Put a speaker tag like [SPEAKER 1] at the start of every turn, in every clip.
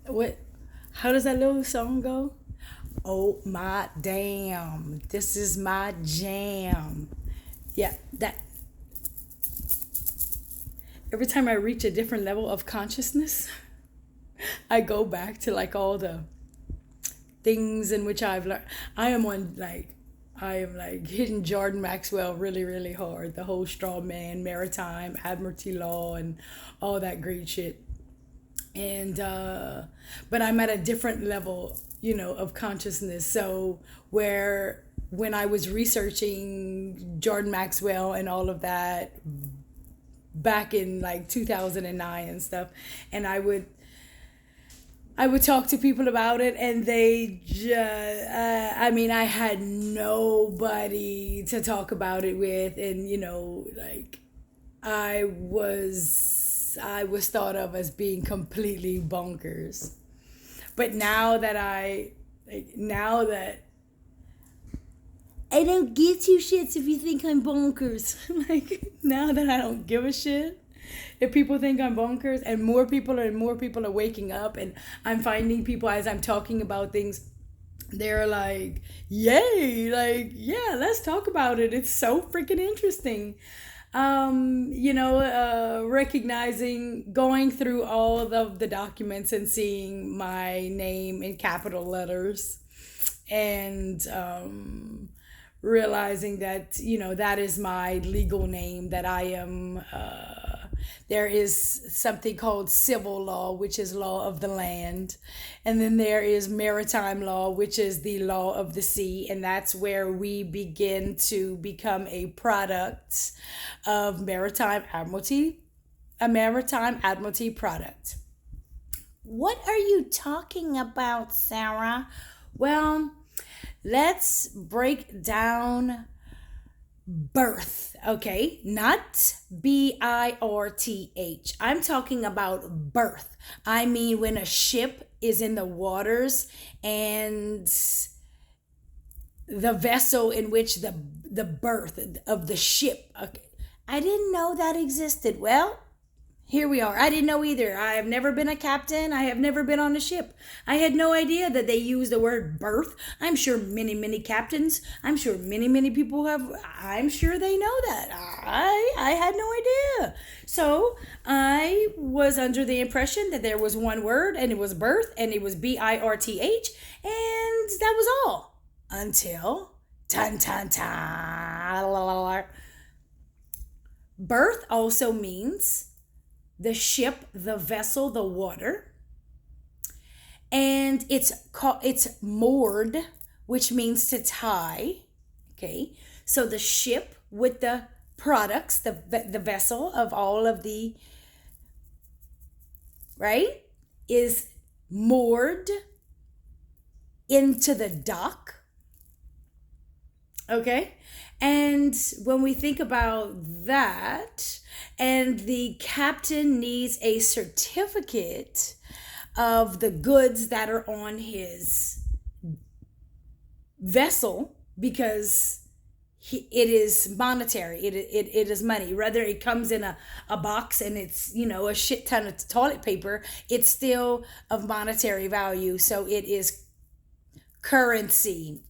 [SPEAKER 1] What? How does that little song go? Oh my damn! This is my jam. Yeah, that. Every time I reach a different level of consciousness, I go back to like all the things in which I've learned. I am on like I am like hitting Jordan Maxwell really, really hard. The whole straw man, maritime, admiralty law, and all that great shit. And but I'm at a different level, of consciousness. So where when I was researching Jordan Maxwell and all of that back in like 2009 and stuff, and I would talk to people about it, and they just, I mean, I had nobody to talk about it with. And, like, I was thought of as being completely bonkers. But now that I don't give two shits if you think I'm bonkers. Like, now that I don't give a shit if people think I'm bonkers, and more people are waking up, and I'm finding people as I'm talking about things, they're like, yay, like, yeah, let's talk about it. It's so freaking interesting. Recognizing, going through all of the documents and seeing my name in capital letters, and realizing that that is my legal name, that I am there is something called civil law, which is law of the land, and then there is maritime law, which is the law of the sea, and that's where we begin to become a product of maritime admiralty, a maritime admiralty product. What are you talking about, Sarah? Well, let's break down birth, okay? Not birth. I'm talking about birth. I mean, when a ship is in the waters, and the vessel in which the birth of the ship. Okay. I didn't know that existed. Well, here we are. I didn't know either. I have never been a captain. I have never been on a ship. I had no idea that they use the word birth. I'm sure many, many captains, I'm sure many, many people have, I'm sure they know that. I had no idea. So I was under the impression that there was one word, and it was birth, and it was birth, and that was all. Until, tan tan tan, birth also means the ship, the vessel, the water. And it's moored, which means to tie. Okay. So the ship with the products, the vessel of all of the, right, is moored into the dock. Okay. And when we think about that, and the captain needs a certificate of the goods that are on his vessel, because it is monetary, it is money. Whether it comes in a box and it's a shit ton of toilet paper, it's still of monetary value. So it is currency.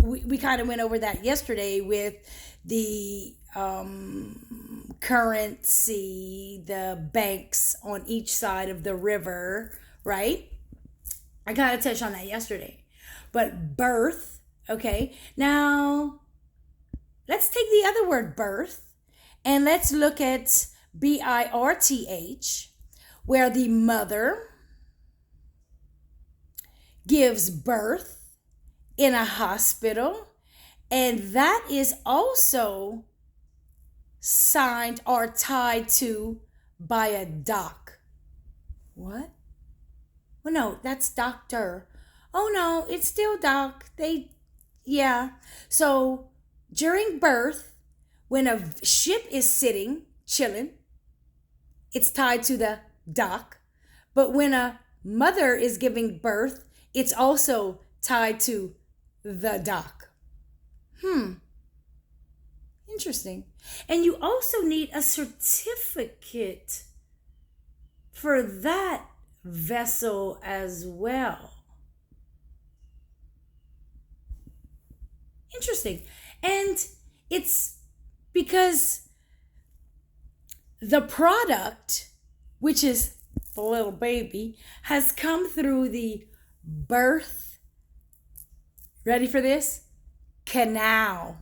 [SPEAKER 1] We kind of went over that yesterday with the currency, the banks on each side of the river, right? I kind of touched on that yesterday. But birth, okay. Now, let's take the other word, birth, and let's look at birth, where the mother gives birth in a hospital, and that is also signed or tied to by a doc. What? Well, no, that's doctor. Oh no, it's still doc. Yeah. So during birth, when a ship is sitting, chilling, it's tied to the dock. But when a mother is giving birth, it's also tied to the dock. Interesting. And you also need a certificate for that vessel as well. Interesting. And it's because the product, which is the little baby, has come through the birth, ready for this? Canal.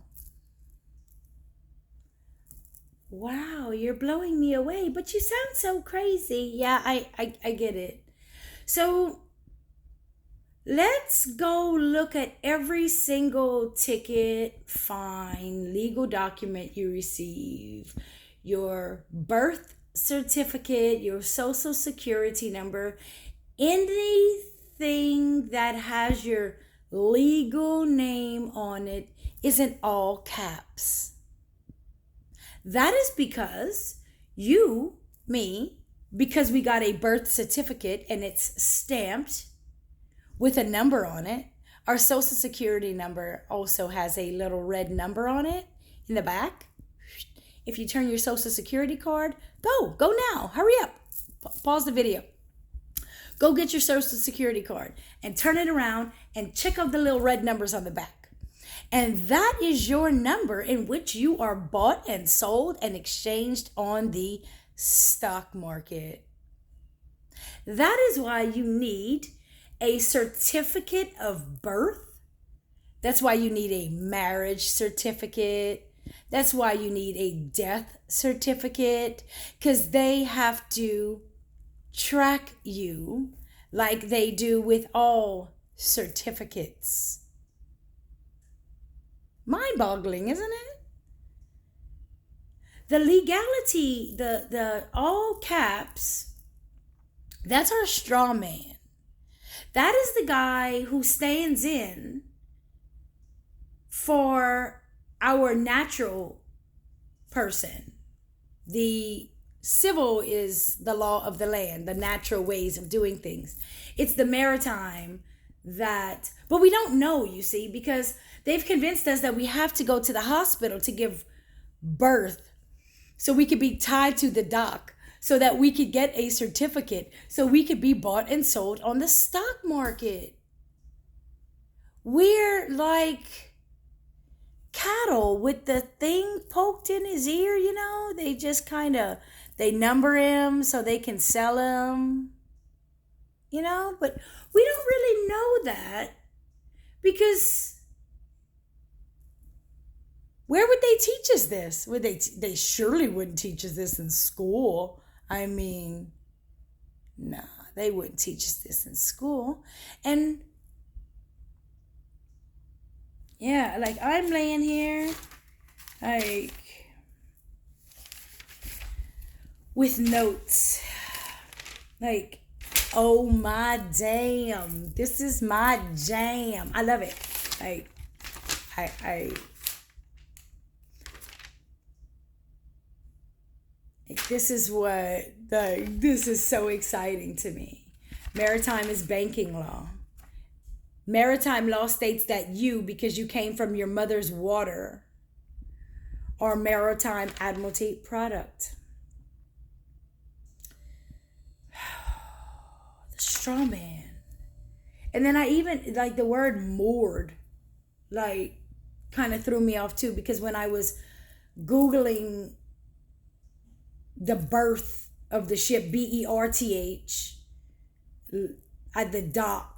[SPEAKER 1] Wow, you're blowing me away, but you sound so crazy. Yeah, I get it. So let's go look at every single ticket, fine, legal document you receive, your birth certificate, your social security number, anything that has your legal name on it is in all caps. That is because you, me, because we got a birth certificate and it's stamped with a number on it. Our social security number also has a little red number on it in the back. If you turn your social security card, go now, hurry up. Pause the video. Go get your social security card and turn it around and check out the little red numbers on the back. And that is your number in which you are bought and sold and exchanged on the stock market. That is why you need a certificate of birth. That's why you need a marriage certificate. That's why you need a death certificate, because they have to track you like they do with all certificates. Mind-boggling, isn't it? The legality, the all caps, that's our straw man. That is the guy who stands in for our natural person. The civil is the law of the land, the natural ways of doing things. It's the maritime but we don't know, you see, because they've convinced us that we have to go to the hospital to give birth so we could be tied to the dock, so that we could get a certificate, so we could be bought and sold on the stock market. We're like cattle with the thing poked in his ear, you know? They just they number him so they can sell him, you know? But we don't really know that, because where would they teach us this? They surely wouldn't teach us this in school. I mean, nah, they wouldn't teach us this in school. And yeah, like I'm laying here, like with notes, like, oh my damn, this is my jam. I love it. Like, this is this is so exciting to me. Maritime is banking law. Maritime law states that you, because you came from your mother's water, are maritime admiralty product. The straw man. And then I even, like, the word moored, like, kind of threw me off too, because when I was Googling the birth of the ship, BERTH, at the dock,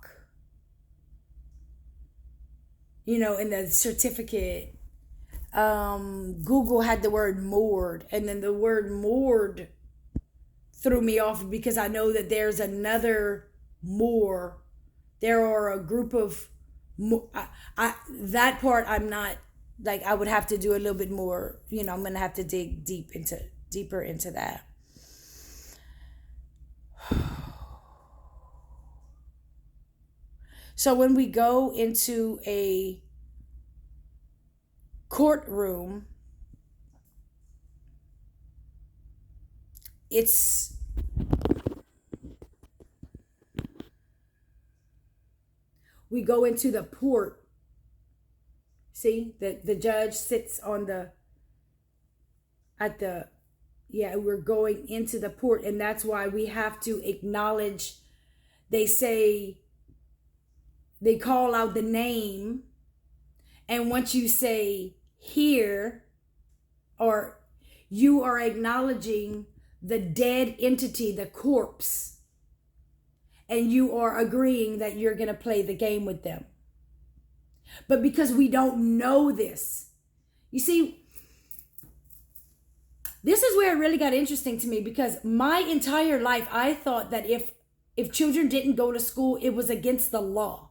[SPEAKER 1] you know, in the certificate, Google had the word moored, and then the word moored threw me off, because I know that there's another moor. There are a group of that part I'm not, like, I would have to do a little bit more, you know, I'm gonna have to dig deeper into that. So when we go into a courtroom, we go into the port. See, the judge sits we're going into the port, and that's why we have to acknowledge they say, they call out the name, and once you say here, or you are acknowledging the dead entity, the corpse, and you are agreeing that you're going to play the game with them. But because we don't know this, you see, this is where it really got interesting to me, because my entire life I thought that if children didn't go to school, it was against the law,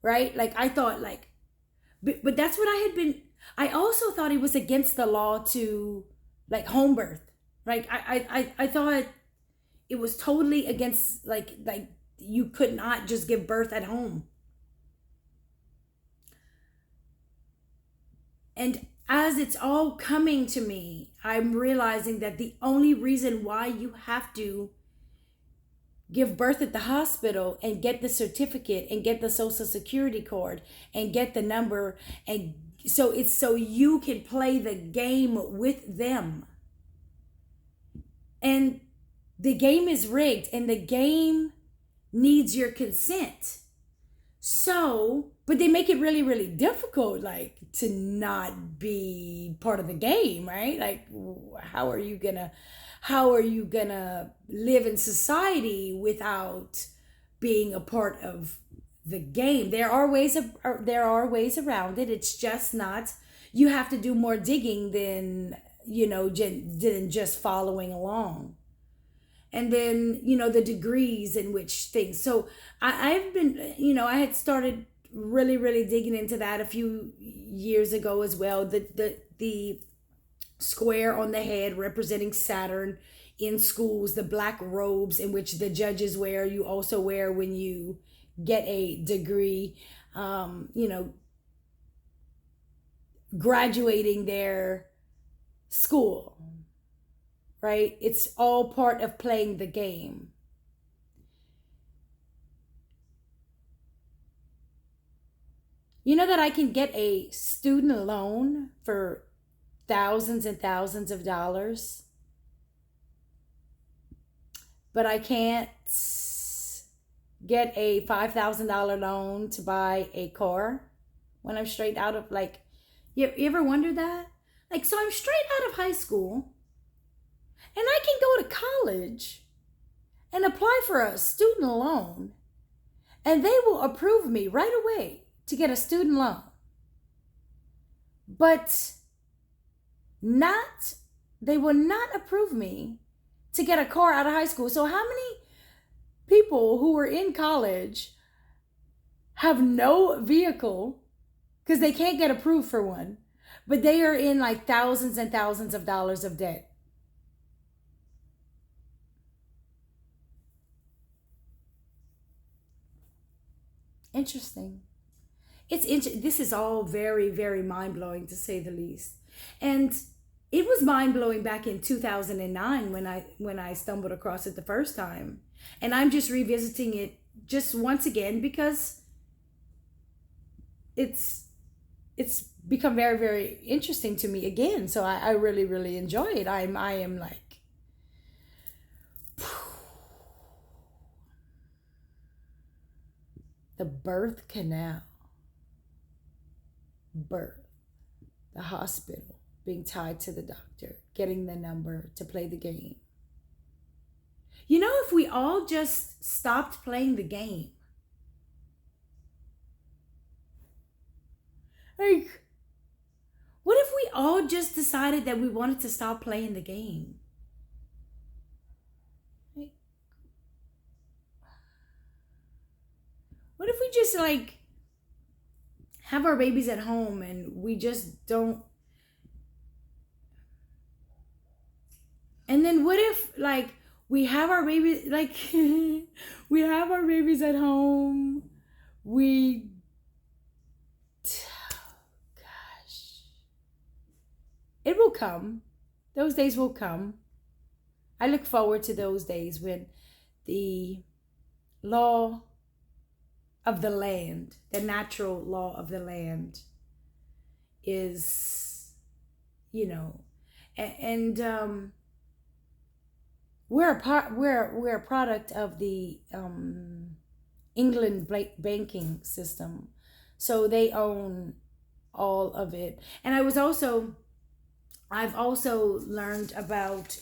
[SPEAKER 1] right? Like I thought, like, but that's what I had been. I also thought it was against the law to, like, home birth. Like I thought it was totally against, like you could not just give birth at home. And as it's all coming to me, I'm realizing that the only reason why you have to give birth at the hospital and get the certificate and get the social security card and get the number, and so it's so you can play the game with them. And the game is rigged, and the game needs your consent. So, but they make it really, really difficult, like, to not be part of the game, right? Like, how are you gonna live in society without being a part of the game? There are ways around it. It's just not, you have to do more digging than, than just following along. And then, the degrees in which things. So I've been, I had started really, really digging into that a few years ago as well. The square on the head representing Saturn in schools, the black robes in which the judges wear, you also wear when you get a degree, graduating their school. Right? It's all part of playing the game. You know that I can get a student loan for thousands and thousands of dollars, but I can't get a $5,000 loan to buy a car when I'm straight out of, like, you ever wonder that? Like, so I'm straight out of high school, and I can go to college and apply for a student loan, and they will approve me right away to get a student loan. But they will not approve me to get a car out of high school. So how many people who are in college have no vehicle because they can't get approved for one, but they are in like thousands and thousands of dollars of debt? Interesting. This is all very, very mind-blowing, to say the least. And it was mind-blowing back in 2009 when I stumbled across it the first time. And I'm just revisiting it just once again because it's become very, very interesting to me again. So I really, really enjoy it. I am like, the birth canal, birth, the hospital, being tied to the doctor, getting the number to play the game. You know, if we all just stopped playing the game, like, what if we all just decided that we wanted to stop playing the game? Like, what if we just, like, have our babies at home and we just don't? And then what if, like, we have our babies, like, we have our babies at home, we, oh, gosh, it will come. Those days will come. I look forward to those days when the law of the land, the natural law of the land is, and we're a product of the England banking system. So they own all of it. And I've also learned about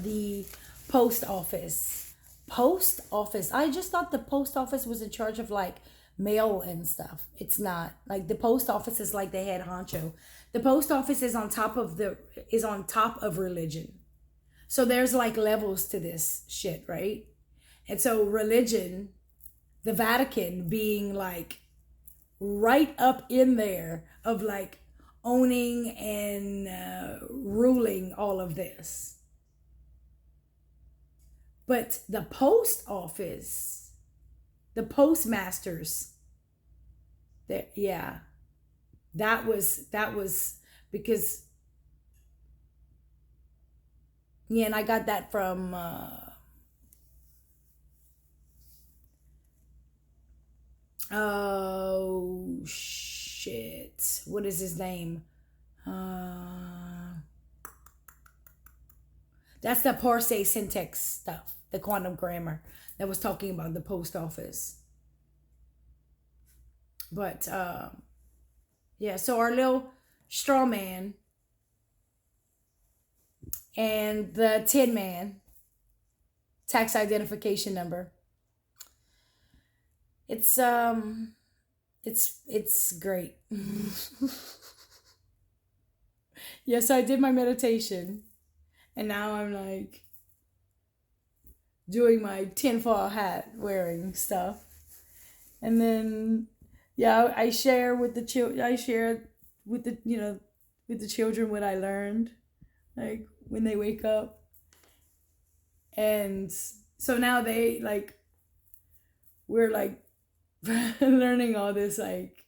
[SPEAKER 1] the post office. Post office. I just thought the post office was in charge of like mail and stuff. It's not. Like the post office is like the head honcho. The post office is on top of religion. So there's like levels to this shit, right? And so religion, the Vatican being like right up in there of like owning and ruling all of this. But the post office, the postmasters, that yeah, that was because yeah, and I got that from oh shit, what is his name? Uh, that's the Parsec syntax stuff, the quantum grammar that was talking about the post office. But yeah, so our little straw man and the tin man tax identification number. It's it's great. Yes, I did my meditation and now I'm like doing my tinfoil hat wearing stuff. And then yeah, I share with the children. I share with the with the children what I learned, like when they wake up. And so now they like we're like learning all this like,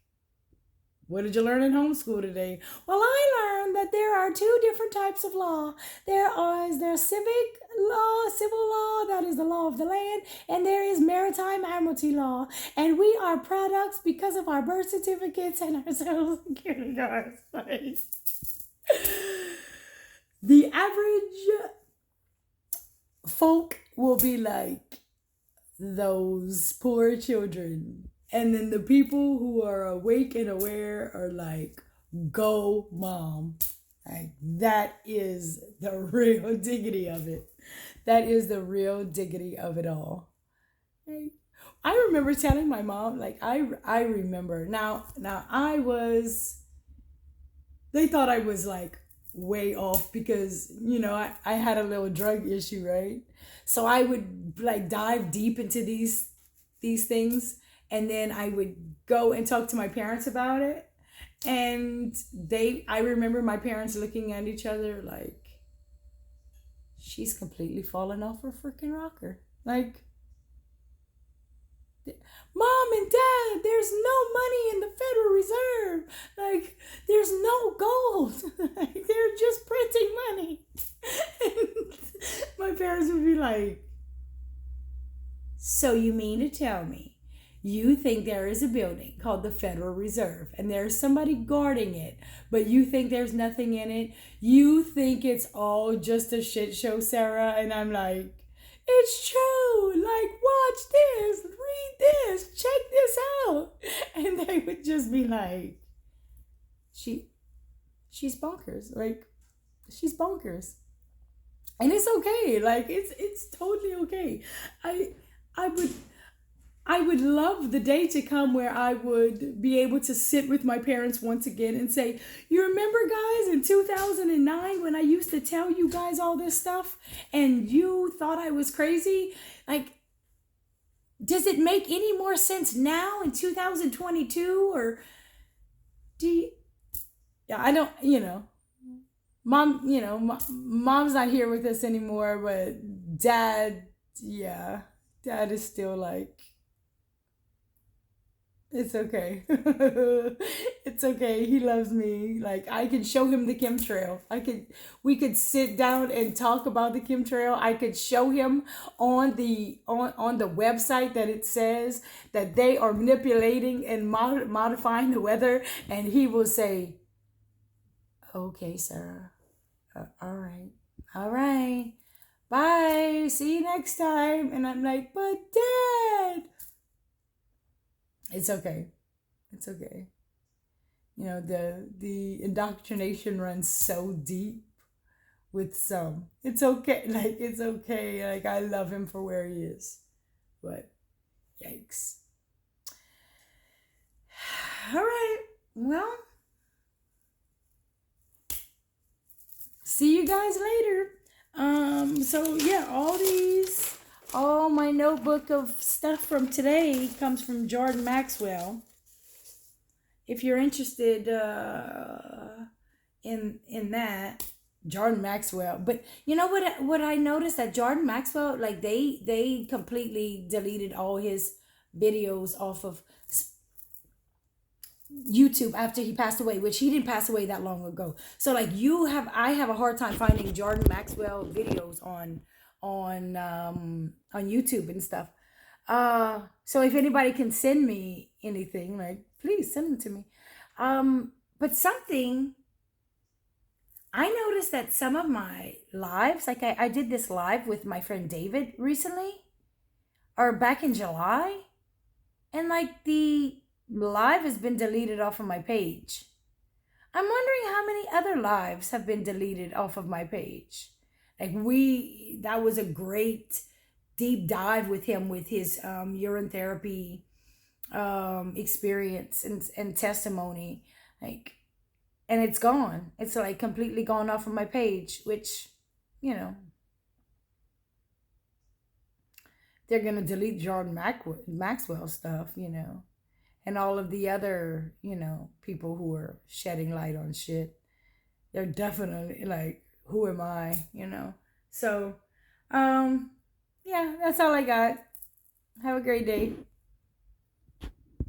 [SPEAKER 1] what did you learn in homeschool today? Well, I learned that there are two different types of law. There's civic law, civil law, that is the law of the land, and there is maritime admiralty law. And we are products because of our birth certificates and our social security cards. Like, the average folk will be like those poor children. And then the people who are awake and aware are like, go mom. Like that is the real dignity of it. That is the real dignity of it all. Like, I remember telling my mom, like I remember now they thought I was like way off because I had a little drug issue, right? So I would like dive deep into these things, and then I would go and talk to my parents about it. And I remember my parents looking at each other like, she's completely fallen off her freaking rocker. Like, mom and dad, there's no money in the Federal Reserve. Like, there's no gold. Like, they're just printing money. And my parents would be like, so you mean to tell me you think there is a building called the Federal Reserve and there's somebody guarding it, but you think there's nothing in it? You think it's all just a shit show, Sarah? And I'm like, it's true. Like, watch this, read this, check this out. And they would just be like, she's bonkers. Like, she's bonkers. And it's okay. Like, it's totally okay. I would love the day to come where I would be able to sit with my parents once again and say, you remember guys in 2009 when I used to tell you guys all this stuff and you thought I was crazy? Like, does it make any more sense now in 2022? Or yeah, I don't, mom, mom's not here with us anymore, but dad is still like, it's okay. It's okay. He loves me. Like, I can show him the chemtrail. We could sit down and talk about the chemtrail. I could show him on the website that it says that they are manipulating and modifying the weather, and he will say, okay, Sarah. All right. All right. Bye. See you next time. And I'm like, but Dad, It's okay. It's okay. You know, the indoctrination runs so deep with some. It's okay. Like it's okay. Like I love him for where he is. But yikes. All right. Well, see you guys later. So yeah, all my notebook of stuff from today comes from Jordan Maxwell. If you're interested in that, Jordan Maxwell. But you know what I noticed, that Jordan Maxwell, like they completely deleted all his videos off of YouTube after he passed away, which he didn't pass away that long ago. So like I have a hard time finding Jordan Maxwell videos on YouTube and stuff. So if anybody can send me anything, like please send them to me. But something I noticed, that some of my lives, like I did this live with my friend David recently, or back in July, and like the live has been deleted off of my page. I'm wondering how many other lives have been deleted off of my page. Like that was a great deep dive with him, with his urine therapy experience and testimony. Like, and it's gone. It's like completely gone off of my page, which, you know, they're gonna delete Jordan Maxwell stuff, you know, and all of the other, you know, people who are shedding light on shit. They're definitely like, who am I, you know? So, yeah, that's all I got. Have a great day.